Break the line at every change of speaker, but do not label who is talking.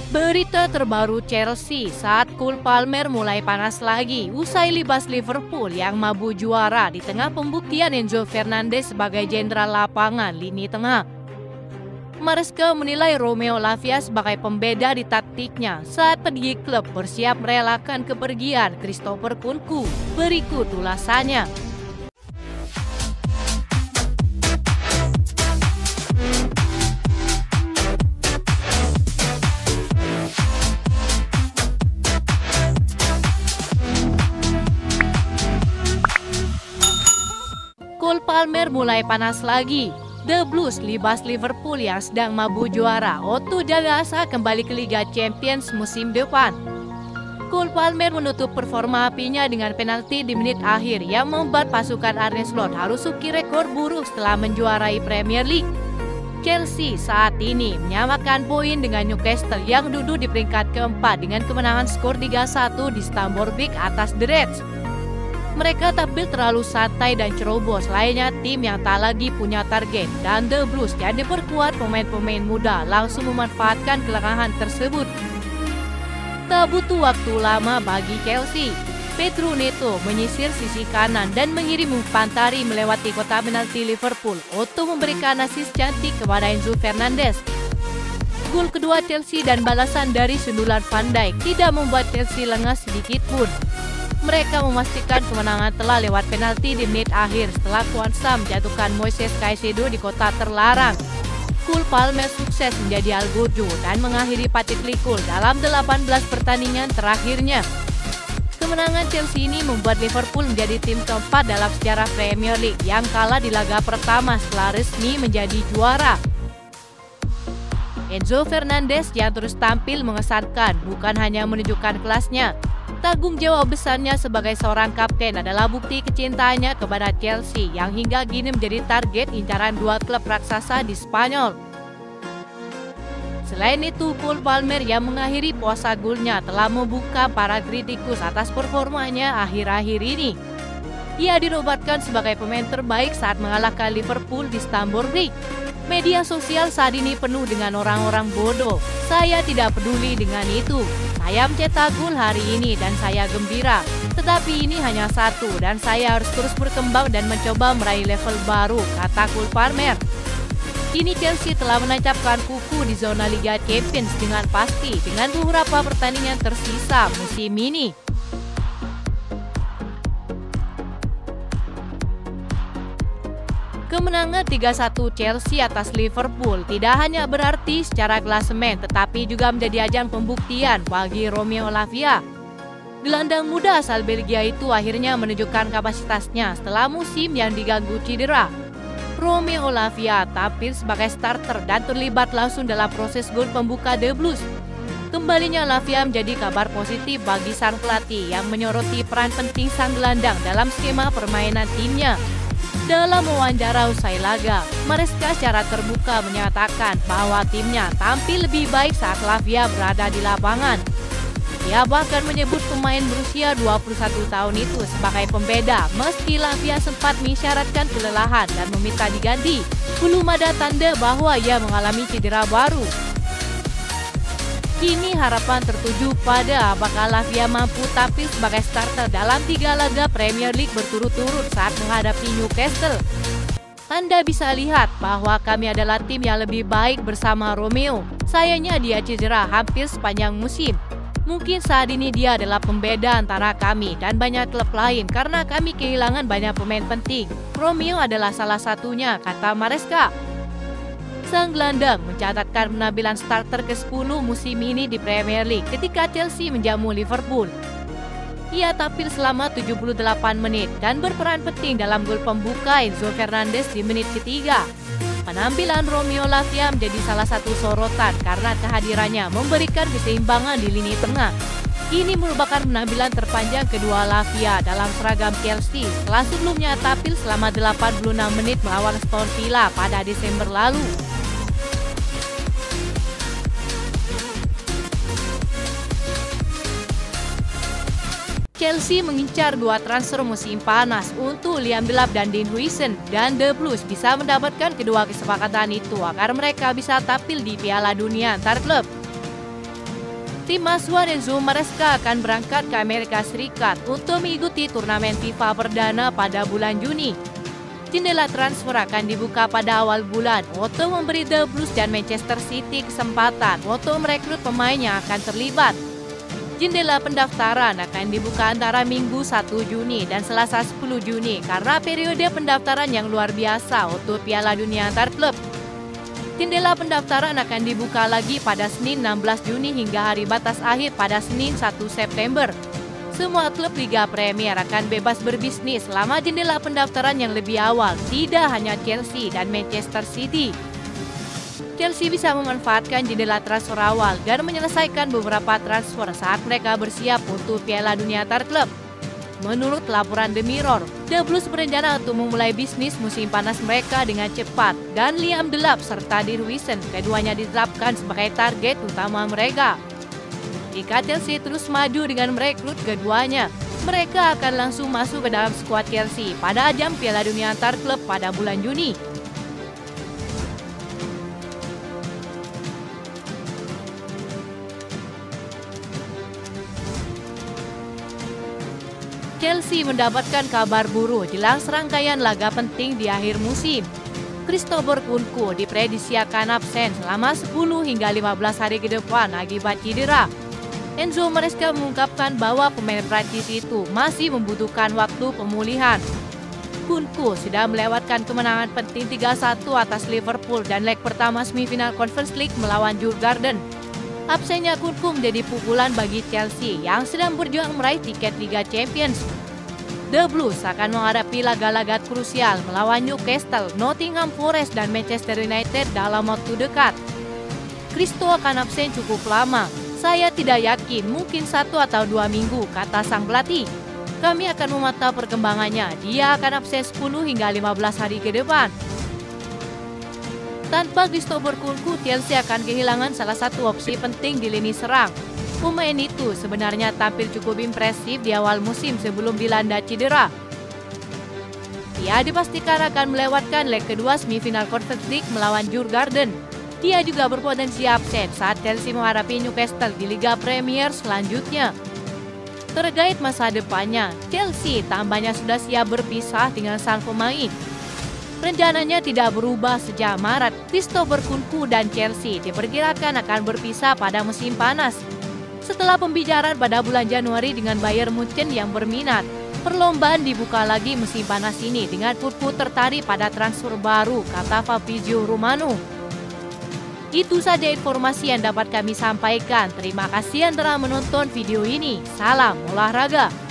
Berita terbaru Chelsea saat Cole Palmer mulai panas lagi usai libas Liverpool yang mabuk juara di tengah pembuktian Enzo Fernandez sebagai jenderal lapangan lini tengah. Maresca menilai Romeo Lavia sebagai pembeda di taktiknya saat pergi klub bersiap merelakan kepergian Christopher Nkunku. Berikut ulasannya. Cole Palmer mulai panas lagi. The Blues libas Liverpool yang sedang mabuk juara untuk jaga asa kembali ke Liga Champions musim depan. Cole Palmer menutup performa apinya dengan penalti di menit akhir yang membuat pasukan Arne Slot harus ukir rekor buruk setelah menjuarai Premier League. Chelsea saat ini menyamakan poin dengan Newcastle yang duduk di peringkat keempat dengan kemenangan skor 3-1 di Stamford Bridge atas The Reds. Mereka tampil terlalu santai dan cerobos lainnya tim yang tak lagi punya target, dan The Blues yang diperkuat pemain-pemain muda langsung memanfaatkan kelengahan tersebut. Tak butuh waktu lama bagi Chelsea. Pedro Neto menyisir sisi kanan dan mengirim umpan tari melewati kotak penalti Liverpool untuk memberikan asis cantik kepada Enzo Fernandez. Gol kedua Chelsea dan balasan dari sundulan Van Dijk tidak membuat Chelsea lengah sedikit pun. Mereka memastikan kemenangan telah lewat penalti di menit akhir setelah Kwanza menjatuhkan Moises Caicedo di kotak terlarang. Cole Palmer sukses menjadi algojo dan mengakhiri Patrick Klikul dalam 18 pertandingan terakhirnya. Kemenangan Chelsea ini membuat Liverpool menjadi tim keempat dalam sejarah Premier League yang kalah di laga pertama setelah resmi menjadi juara. Enzo Fernandez yang terus tampil mengesankan bukan hanya menunjukkan kelasnya. Tanggung jawab besarnya sebagai seorang kapten adalah bukti kecintaannya kepada Chelsea yang hingga kini menjadi target incaran dua klub raksasa di Spanyol. Selain itu, Cole Palmer yang mengakhiri puasa golnya telah membuka para kritikus atas performanya akhir-akhir ini. Ia dinobatkan sebagai pemain terbaik saat mengalahkan Liverpool di Stamford Bridge. Media sosial saat ini penuh dengan orang-orang bodoh. Saya tidak peduli dengan itu. Saya mencetak gol hari ini dan saya gembira. Tetapi ini hanya satu dan saya harus terus berkembang dan mencoba meraih level baru, kata Cole Palmer. Kini Chelsea telah menancapkan kuku di zona Liga Champions dengan pasti dengan beberapa pertandingan tersisa musim ini. Kemenangan 3-1 Chelsea atas Liverpool tidak hanya berarti secara klasemen tetapi juga menjadi ajang pembuktian bagi Romeo Lavia. Gelandang muda asal Belgia itu akhirnya menunjukkan kapasitasnya setelah musim yang diganggu cedera. Romeo Lavia tampil sebagai starter dan terlibat langsung dalam proses gol pembuka The Blues. Kembalinya Lavia menjadi kabar positif bagi sang pelatih yang menyoroti peran penting sang gelandang dalam skema permainan timnya. Dalam wawancara usai laga, Maresca secara terbuka menyatakan bahwa timnya tampil lebih baik saat Lavia berada di lapangan. Ia bahkan menyebut pemain berusia 21 tahun itu sebagai pembeda meski Lavia sempat mengisyaratkan kelelahan dan meminta diganti. Belum ada tanda bahwa ia mengalami cedera baru. Kini harapan tertuju pada apakah Lavia mampu tampil sebagai starter dalam 3 laga Premier League berturut-turut saat menghadapi Newcastle. Anda bisa lihat bahwa kami adalah tim yang lebih baik bersama Romeo. Sayangnya dia cedera hampir sepanjang musim. Mungkin saat ini dia adalah pembeda antara kami dan banyak klub lain karena kami kehilangan banyak pemain penting. Romeo adalah salah satunya, kata Maresca. Sang gelandang mencatatkan penampilan starter ke-10 musim ini di Premier League ketika Chelsea menjamu Liverpool. Ia tampil selama 78 menit dan berperan penting dalam gol pembuka Enzo Fernandez di menit ketiga. Penampilan Romeo Lavia menjadi salah satu sorotan karena kehadirannya memberikan keseimbangan di lini tengah. Ini merupakan penampilan terpanjang kedua Lavia dalam seragam Chelsea setelah sebelumnya tampil selama 86 menit melawan Aston Villa pada Desember lalu. Chelsea mengincar 2 transfer musim panas untuk Liam Delap dan Dean Huijsen, dan The Blues bisa mendapatkan kedua kesepakatan itu agar mereka bisa tampil di Piala Dunia antar klub. Tim asuhan Enzo Maresca akan berangkat ke Amerika Serikat untuk mengikuti turnamen FIFA perdana pada bulan Juni. Jendela transfer akan dibuka pada awal bulan untuk memberi The Blues dan Manchester City kesempatan untuk merekrut pemain yang akan terlibat. Jendela pendaftaran akan dibuka antara Minggu 1 Juni dan Selasa 10 Juni karena periode pendaftaran yang luar biasa untuk Piala Dunia antar klub. Jendela pendaftaran akan dibuka lagi pada Senin 16 Juni hingga hari batas akhir pada Senin 1 September. Semua klub Liga Premier akan bebas berbisnis selama jendela pendaftaran yang lebih awal, tidak hanya Chelsea dan Manchester City. Chelsea bisa memanfaatkan jendela transfer awal dan menyelesaikan beberapa transfer saat mereka bersiap untuk Piala Dunia antar klub. Menurut laporan The Mirror, The Blues berencana untuk memulai bisnis musim panas mereka dengan cepat dan Liam Delap serta Dean Huijsen keduanya ditetapkan sebagai target utama mereka. Jika Chelsea terus maju dengan merekrut keduanya, mereka akan langsung masuk ke dalam skuad Chelsea pada ajang Piala Dunia antar klub pada bulan Juni. Chelsea mendapatkan kabar buruk jelang serangkaian laga penting di akhir musim. Christopher Nkunku diprediksi akan absen selama 10 hingga 15 hari ke depan akibat cedera. Enzo Maresca mengungkapkan bahwa pemain Prancis itu masih membutuhkan waktu pemulihan. Nkunku sudah melewatkan kemenangan penting 3-1 atas Liverpool dan leg pertama semifinal Conference League melawan Djurgården. Absennya Nkunku menjadi pukulan bagi Chelsea yang sedang berjuang meraih tiket Liga Champions. The Blues akan menghadapi laga-laga krusial melawan Newcastle, Nottingham Forest, dan Manchester United dalam waktu dekat. Christo akan absen cukup lama. Saya tidak yakin, mungkin 1 atau 2 minggu, kata sang pelatih. Kami akan memantau perkembangannya. Dia akan absen 10 hingga 15 hari ke depan. Tanpa Christopher Nkunku, Chelsea akan kehilangan salah satu opsi penting di lini serang. Pemain itu sebenarnya tampil cukup impresif di awal musim sebelum dilanda cedera. Dia dipastikan akan melewatkan leg kedua semifinal Conference League melawan Djurgården. Dia juga berpotensi absen saat Chelsea menghadapi Newcastle di Liga Premier selanjutnya. Terkait masa depannya, Chelsea tampaknya sudah siap berpisah dengan sang pemain. Rencananya tidak berubah sejak Maret. Christopher Nkunku dan Chelsea diperkirakan akan berpisah pada musim panas. Setelah pembicaraan pada bulan Januari dengan Bayern Munchen yang berminat, perlombaan dibuka lagi musim panas ini dengan Nkunku tertarik pada transfer baru, kata Fabrizio Romano. Itu saja informasi yang dapat kami sampaikan. Terima kasih yang telah menonton video ini. Salam olahraga.